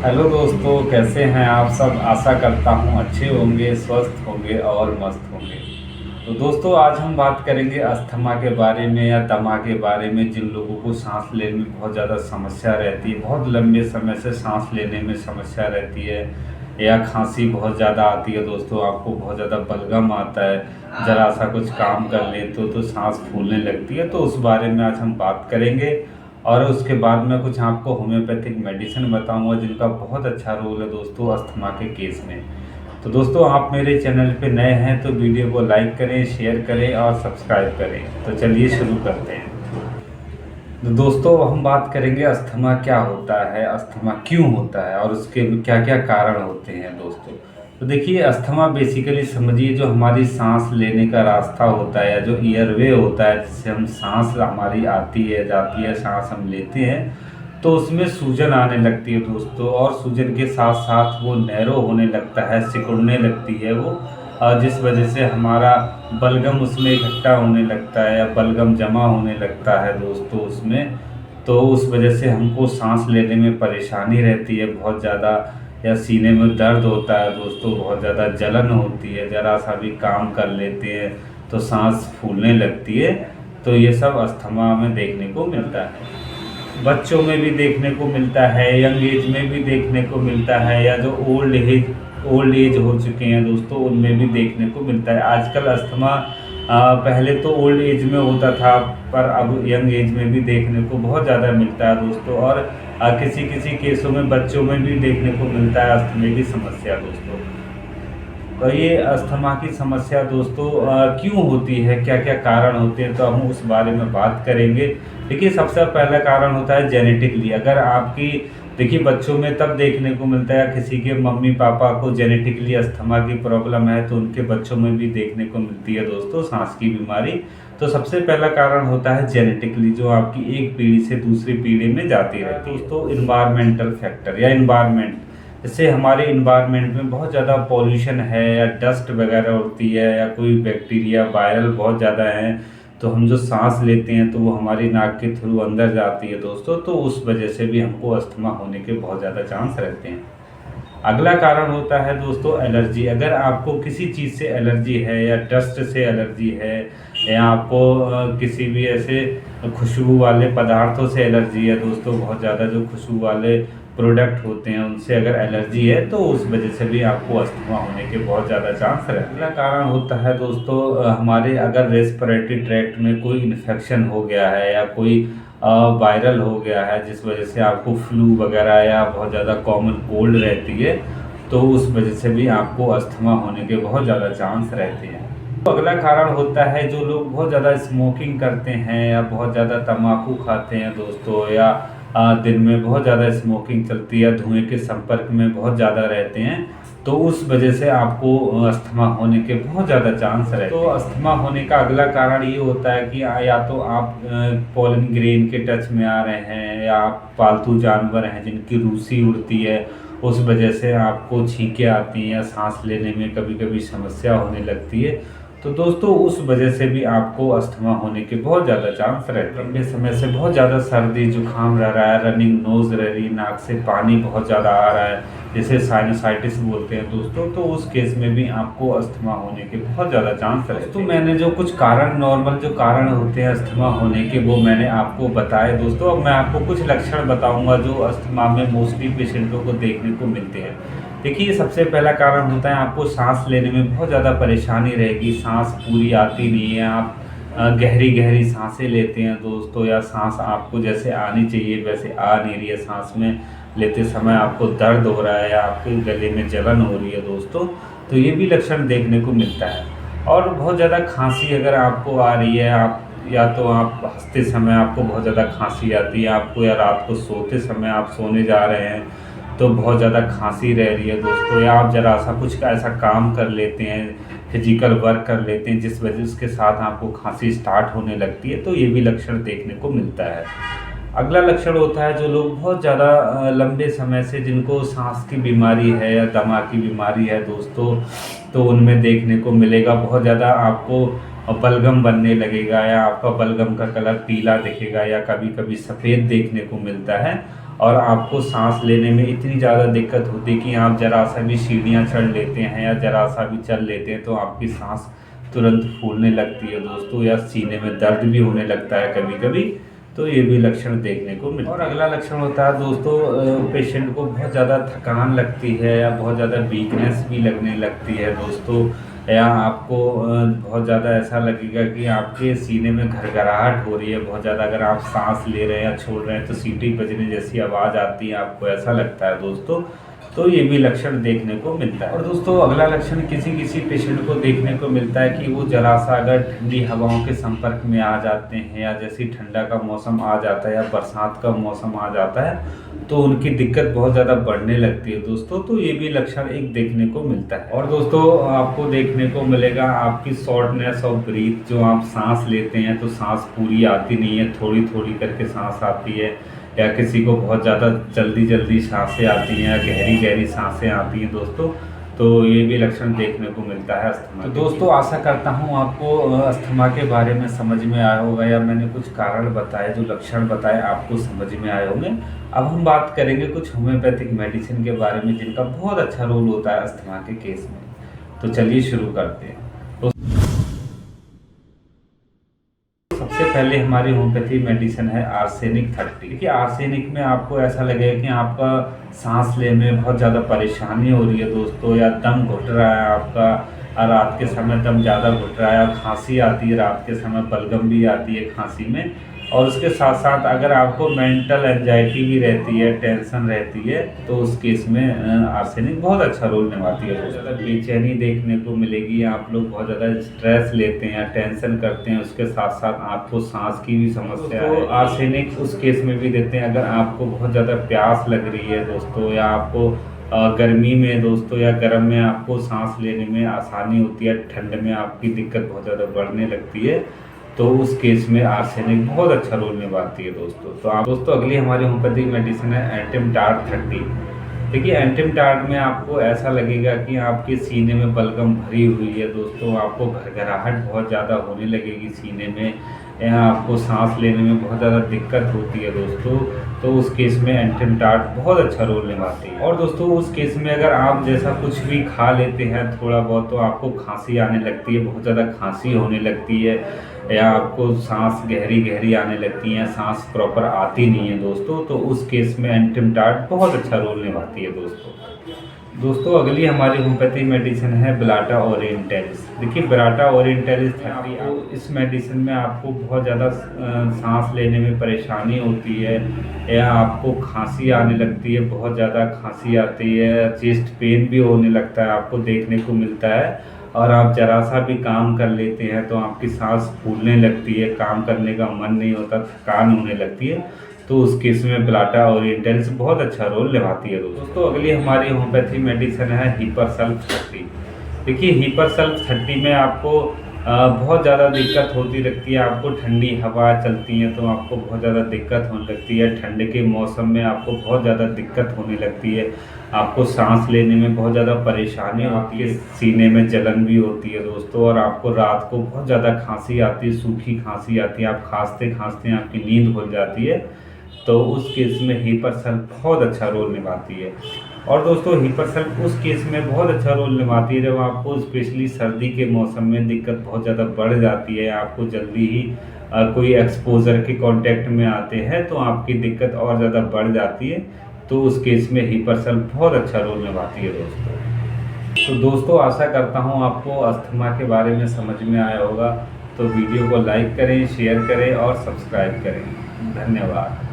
Hello दोस्तों, कैसे हैं आप सब। आशा करता हूँ अच्छे होंगे, स्वस्थ होंगे और मस्त होंगे। तो दोस्तों, आज हम बात करेंगे अस्थमा के बारे में या दमा के बारे में। जिन लोगों को सांस लेने में बहुत ज़्यादा समस्या रहती है, बहुत लंबे समय से सांस लेने में समस्या रहती है, या खांसी बहुत ज़्यादा आती है दोस्तों, आपको बहुत ज़्यादा बलगम आता है, ज़रा सा कुछ काम कर लें तो सांस फूलने लगती है, तो उस बारे में आज हम बात करेंगे। और उसके बाद में कुछ आपको होम्योपैथिक मेडिसिन बताऊंगा जिनका बहुत अच्छा रोल है दोस्तों अस्थमा के केस में। तो दोस्तों, आप मेरे चैनल पे नए हैं तो वीडियो को लाइक करें, शेयर करें और सब्सक्राइब करें। तो चलिए शुरू करते हैं। तो दोस्तों, हम बात करेंगे अस्थमा क्या होता है, अस्थमा क्यों होता है और उसके क्या क्या कारण होते हैं दोस्तों। तो देखिए, अस्थमा बेसिकली समझिए जो हमारी सांस लेने का रास्ता होता है या जो ईयरवे होता है, जिससे हम सांस हमारी आती है जाती है, सांस हम लेते हैं, तो उसमें सूजन आने लगती है दोस्तों। और सूजन के साथ साथ वो नैरो होने लगता है, सिकुड़ने लगती है वो, जिस वजह से हमारा बलगम उसमें इकट्ठा होने लगता है या बलगम जमा होने लगता है दोस्तों उसमें। तो उस वजह से हमको सांस लेने में परेशानी रहती है बहुत ज़्यादा, या सीने में दर्द होता है दोस्तों, बहुत ज़्यादा जलन होती है, ज़रा सा भी काम कर लेते हैं तो सांस फूलने लगती है। तो ये सब अस्थमा में देखने को मिलता है। बच्चों में भी देखने को मिलता है, यंग एज में भी देखने को मिलता है, या जो ओल्ड एज हो चुके हैं दोस्तों उनमें भी देखने को मिलता है। आजकल अस्थमा पहले तो ओल्ड एज में होता था, पर अब यंग एज में भी देखने को बहुत ज़्यादा मिलता है दोस्तों। और किसी किसी केसों में बच्चों में भी देखने को मिलता है अस्थमा की समस्या दोस्तों। तो ये अस्थमा की समस्या दोस्तों क्यों होती है, क्या क्या कारण होते हैं, तो हम उस बारे में बात करेंगे। देखिए, सबसे पहला कारण होता है जेनेटिकली। अगर आपकी, देखिए, बच्चों में तब देखने को मिलता है, किसी के मम्मी पापा को जेनेटिकली अस्थमा की प्रॉब्लम है तो उनके बच्चों में भी देखने को मिलती है दोस्तों सांस की बीमारी। तो सबसे पहला कारण होता है जेनेटिकली, जो आपकी एक पीढ़ी से दूसरी पीढ़ी में जाती रहती है दोस्तों। इन्वायरमेंटल फैक्टर या इन्वायरमेंट, जैसे हमारे इन्वायरमेंट में बहुत ज़्यादा पॉल्यूशन है या डस्ट वगैरह उड़ती है या कोई बैक्टीरिया वायरल बहुत ज़्यादा है, तो हम जो सांस लेते हैं तो वो हमारी नाक के थ्रू अंदर जाती है दोस्तों, तो उस वजह से भी हमको अस्थमा होने के बहुत ज़्यादा चांस रहते हैं। अगला कारण होता है दोस्तों एलर्जी। अगर आपको किसी चीज़ से एलर्जी है या डस्ट से एलर्जी है, या आपको किसी भी ऐसे खुशबू वाले पदार्थों से एलर्जी है दोस्तों, बहुत ज़्यादा जो खुशबू वाले प्रोडक्ट होते हैं उनसे अगर एलर्जी है, तो उस वजह से भी आपको अस्थमा होने के बहुत ज़्यादा चांस रहते हैं। अगला कारण होता है दोस्तों हमारे अगर रेस्पिरेटरी ट्रैक्ट में कोई इन्फेक्शन हो गया है या कोई वायरल हो गया है, जिस वजह से आपको फ्लू वगैरह या बहुत ज़्यादा कॉमन कोल्ड रहती है, तो उस वजह से भी आपको अस्थमा होने के बहुत ज़्यादा चांस रहते हैं। तो अगला कारण होता है जो लोग बहुत ज़्यादा स्मोकिंग करते हैं या बहुत ज़्यादा तम्बाकू खाते हैं दोस्तों, या दिन में बहुत ज़्यादा स्मोकिंग चलती है, धुएं के संपर्क में बहुत ज़्यादा रहते हैं, तो उस वजह से आपको अस्थमा होने के बहुत ज़्यादा चांस रहते हैं। तो अस्थमा होने का अगला कारण ये होता है कि या तो आप पॉलन ग्रेन के टच में आ रहे हैं, या आप पालतू जानवर हैं जिनकी रूसी उड़ती है, उस वजह से आपको छींकें आती हैं या सांस लेने में कभी कभी समस्या होने लगती है। तो दोस्तों, उस वजह से भी आपको अस्थमा होने के बहुत ज़्यादा चांस रहते हैं। लंबे समय से बहुत ज़्यादा सर्दी जुकाम रह रहा है, रनिंग नोज रह रही, नाक से पानी बहुत ज़्यादा आ रहा है, जिसे साइनोसाइटिस बोलते हैं दोस्तों, तो उस केस में भी आपको अस्थमा होने के बहुत ज़्यादा चांस रहते हैं। तो मैंने जो कुछ कारण, नॉर्मल जो कारण होते हैं अस्थमा होने के, वो मैंने आपको बताए दोस्तों। अब मैं आपको कुछ लक्षण बताऊंगा जो अस्थमा में मोस्टली पेशेंटों को देखने को मिलते हैं। देखिए, सबसे पहला कारण होता है आपको सांस लेने में बहुत ज़्यादा परेशानी रहेगी, सांस पूरी आती नहीं है, आप गहरी गहरी सांसें लेते हैं दोस्तों, या सांस आपको जैसे आनी चाहिए वैसे आ नहीं रही है, सांस में लेते समय आपको दर्द हो रहा है या आपके गले में जलन हो रही है दोस्तों, तो ये भी लक्षण देखने को मिलता है। और बहुत ज़्यादा खांसी अगर आपको आ रही है, आप या तो आप हंसते समय आपको बहुत ज़्यादा खांसी आती है आपको, या रात को सोते समय आप सोने जा रहे हैं तो बहुत ज़्यादा खांसी रह रही है दोस्तों, या आप ज़रा सा कुछ ऐसा काम कर लेते हैं, फिजिकल वर्क कर लेते हैं जिस वजह उसके साथ आपको खांसी स्टार्ट होने लगती है, तो ये भी लक्षण देखने को मिलता है। अगला लक्षण होता है जो लोग बहुत ज़्यादा लंबे समय से जिनको सांस की बीमारी है या दमा की बीमारी है दोस्तों, तो उनमें देखने को मिलेगा बहुत ज़्यादा आपको बलगम बनने लगेगा, या आपका बलगम का कलर पीला दिखेगा या कभी कभी सफ़ेद देखने को मिलता है। और आपको सांस लेने में इतनी ज़्यादा दिक्कत होती है कि आप ज़रा सा भी सीढ़ियाँ चढ़ लेते हैं या ज़रा सा भी चल लेते हैं तो आपकी सांस तुरंत फूलने लगती है दोस्तों, या सीने में दर्द भी होने लगता है कभी कभी। तो ये भी लक्षण देखने को मिलता है। और अगला लक्षण होता है दोस्तों, पेशेंट को बहुत ज़्यादा थकान लगती है या बहुत ज़्यादा वीकनेस भी लगने लगती है दोस्तों, या आपको बहुत ज़्यादा ऐसा लगेगा कि आपके सीने में घरघराहट हो रही है बहुत ज़्यादा। अगर आप सांस ले रहे हैं या छोड़ रहे हैं तो सीटी बजने जैसी आवाज़ आती है, आपको ऐसा लगता है दोस्तों। तो ये भी लक्षण देखने को मिलता है। और दोस्तों अगला लक्षण किसी किसी पेशेंट को देखने को मिलता है कि वो जरा सा अगर ठंडी हवाओं के संपर्क में आ जाते हैं, या जैसे ठंडा का मौसम आ जाता है या बरसात का मौसम आ जाता है तो उनकी दिक्कत बहुत ज़्यादा बढ़ने लगती है दोस्तों। तो ये भी लक्षण एक देखने को मिलता है। और दोस्तों आपको देखने को मिलेगा आपकी शॉर्टनेस ऑफ ब्रीथ, जो आप सांस लेते हैं तो सांस पूरी आती नहीं है, थोड़ी थोड़ी करके सांस आती है, या किसी को बहुत ज़्यादा जल्दी जल्दी सांसें आती हैं या गहरी गहरी सांसें आती हैं दोस्तों। तो ये भी लक्षण देखने को मिलता है अस्थमा। तो दोस्तों आशा करता हूँ आपको अस्थमा के बारे में समझ में आया होगा, या मैंने कुछ कारण बताए, जो लक्षण बताए आपको समझ में आए होंगे। अब हम बात करेंगे कुछ होम्योपैथिक मेडिसिन के बारे में जिनका बहुत अच्छा रोल होता है अस्थमा के केस में। तो चलिए शुरू करते हैं। सबसे पहले हमारी होम्योपैथी मेडिसिन है आर्सेनिक 30। देखिए आर्सेनिक में आपको ऐसा लगेगा कि आपका सांस लेने में बहुत ज़्यादा परेशानी हो रही है दोस्तों, या दम घुट रहा है आपका, रात के समय दम ज़्यादा घुट रहा है, खांसी आती है रात के समय, बलगम भी आती है खांसी में। और उसके साथ साथ अगर आपको मेंटल एंजाइटी भी रहती है, टेंशन रहती है, तो उस केस में आर्सेनिक बहुत अच्छा रोल निभाती है। बहुत ज़्यादा बेचैनी देखने को मिलेगी, आप लोग बहुत ज़्यादा स्ट्रेस लेते हैं, टेंशन करते हैं, उसके साथ साथ आपको सांस की भी समस्या है। आर्सेनिक उस केस में भी देते हैं अगर आपको बहुत ज़्यादा प्यास लग रही है दोस्तों, या आपको गर्मी में दोस्तों या गर्म में आपको सांस लेने में आसानी होती है, ठंड में आपकी दिक्कत बहुत ज़्यादा बढ़ने लगती है, तो उस केस में आर्सेनिक बहुत अच्छा रोल निभाती है दोस्तों। तो आप दोस्तों अगली हमारी होम्योपैथिक मेडिसिन है एंटिमटार्ड 30। देखिए एंटिमटार्ड में आपको ऐसा लगेगा कि आपके सीने में बलगम भरी हुई है दोस्तों, आपको घरघराहट बहुत ज़्यादा होने लगेगी सीने में, या आपको सांस लेने में बहुत ज़्यादा दिक्कत होती है दोस्तों। तो उस केस में एंटिमटार्ड बहुत अच्छा रोल निभाती है। और दोस्तों उस केस में अगर आप जैसा कुछ भी खा लेते हैं थोड़ा बहुत, तो आपको खांसी आने लगती है, बहुत ज़्यादा खांसी होने लगती है, या आपको सांस गहरी गहरी आने लगती है, सांस प्रॉपर आती नहीं है दोस्तों। तो उस केस में एंटिमटार्ड बहुत अच्छा रोल निभाती है दोस्तों अगली हमारी होम्योपैथी मेडिसिन है ब्लाटा ओरिएंटलिस। देखिए ब्लाटा ओरिएंटलिस 30, इस मेडिसिन में आपको बहुत ज़्यादा सांस लेने में परेशानी होती है, या आपको खांसी आने लगती है, बहुत ज़्यादा खांसी आती है, चेस्ट पेन भी होने लगता है, आपको देखने को मिलता है। और आप जरा सा भी काम कर लेते हैं तो आपकी सांस फूलने लगती है, काम करने का मन नहीं होता, थकान होने लगती है। तो उस केस में ब्लाटा ओरिएंटलिस बहुत अच्छा रोल निभाती है दोस्तों अगली हमारी होम्योपैथी मेडिसिन है हिपरसल्फ 30। देखिए हिपरसल्फ 30 में आपको बहुत ज़्यादा दिक्कत होती लगती है, आपको ठंडी हवा चलती है तो आपको बहुत ज़्यादा दिक्कत होने लगती है, ठंड के मौसम में आपको बहुत ज़्यादा दिक्कत होने लगती है, आपको सांस लेने में बहुत ज़्यादा परेशानी होती है, सीने में जलन भी होती है दोस्तों, और आपको रात को बहुत ज़्यादा खांसी आती है, सूखी खांसी आती है, आप खांसते खांसते आपकी नींद खुल जाती है। तो उस केस में हिपरसल्फ बहुत अच्छा रोल निभाती है। और दोस्तों हिपरसल्फ उस केस में बहुत अच्छा रोल निभाती है जब आपको स्पेशली सर्दी के मौसम में दिक्कत बहुत ज़्यादा बढ़ जाती है, आपको जल्दी ही कोई एक्सपोजर के कांटेक्ट में आते हैं तो आपकी दिक्कत और ज़्यादा बढ़ जाती है। तो उस केस में हिपरसल्फ बहुत अच्छा रोल निभाती है दोस्तों। तो दोस्तों आशा करता हूँ आपको अस्थमा के बारे में समझ में आया होगा। तो वीडियो को लाइक करें, शेयर करें और सब्सक्राइब करें। धन्यवाद।